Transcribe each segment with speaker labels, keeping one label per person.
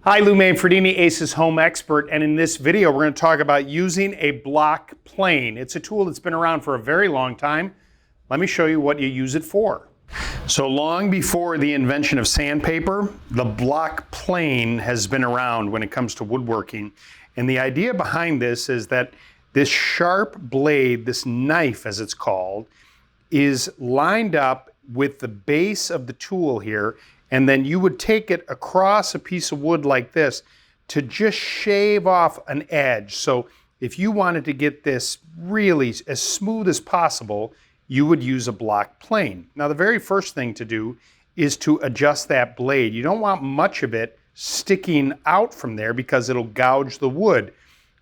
Speaker 1: Hi, Lou Manfredini, ACES Home Expert, and in this video we're going to talk about using a block plane. It's a tool that's been around for a very long time. Let me show you what you use it for. So long before the invention of sandpaper, the block plane has been around when it comes to woodworking. And the idea behind this is that this sharp blade, this knife as it's called, is lined up with the base of the tool here, and then you would take it across a piece of wood like this to just shave off an edge. So if you wanted to get this really as smooth as possible, you would use a block plane. Now the very first thing to do is to adjust that blade. You don't want much of it sticking out from there because it'll gouge the wood.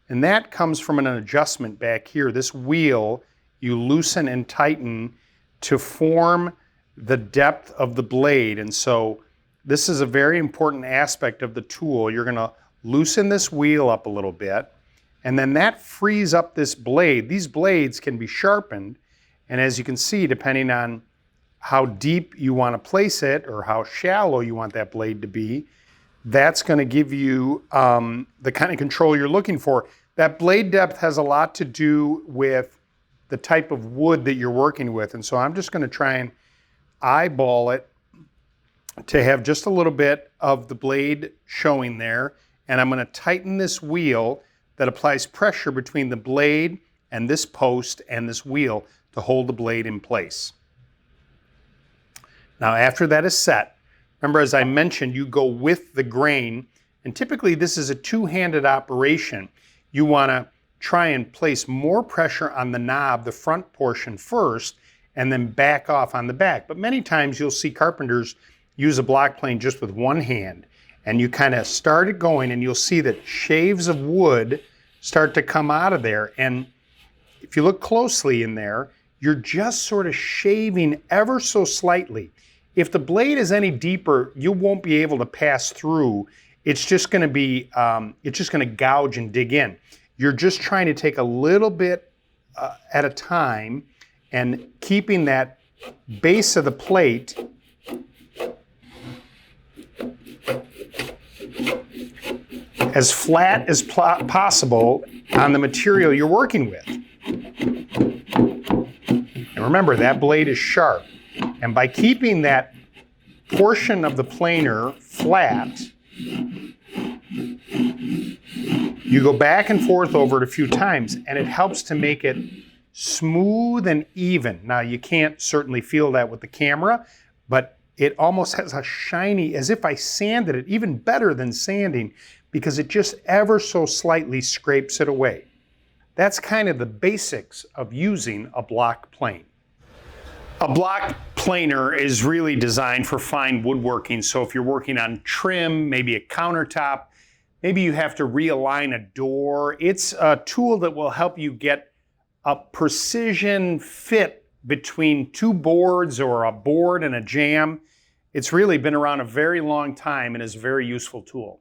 Speaker 1: And that comes from an adjustment back here. This wheel you loosen and tighten to form the depth of the blade. And so this is a very important aspect of the tool. You're going to loosen this wheel up a little bit, and then that frees up this blade. These blades can be sharpened, and as you can see, depending on how deep you want to place it or how shallow you want that blade to be, that's going to give you the kind of control you're looking for. That blade depth has a lot to do with the type of wood that you're working with, and so I'm just going to try and eyeball it to have just a little bit of the blade showing there, and I'm going to tighten this wheel that applies pressure between the blade and this post and this wheel to hold the blade in place. Now after that is set, remember as I mentioned, you go with the grain, and typically this is a two-handed operation. You want to try and place more pressure on the knob, the front portion first, and then back off on the back. But many times you'll see carpenters use a block plane just with one hand, and you kind of start it going, and you'll see that shaves of wood start to come out of there. And if you look closely in there, you're just sort of shaving ever so slightly. If the blade is any deeper, you won't be able to pass through. It's just going to be, it's just going to gouge and dig in. You're just trying to take a little bit at a time and keeping that base of the plate as flat as possible on the material you're working with. And remember, that blade is sharp. And by keeping that portion of the planer flat, you go back and forth over it a few times, and it helps to make it smooth and even. Now, you can't certainly feel that with the camera, but it almost has a shiny, as if I sanded it, even better than sanding, because it just ever so slightly scrapes it away. That's kind of the basics of using a block plane. A block planer is really designed for fine woodworking. So if you're working on trim, maybe a countertop, maybe you have to realign a door, it's a tool that will help you get a precision fit between two boards or a board and a jamb. It's really been around a very long time and is a very useful tool.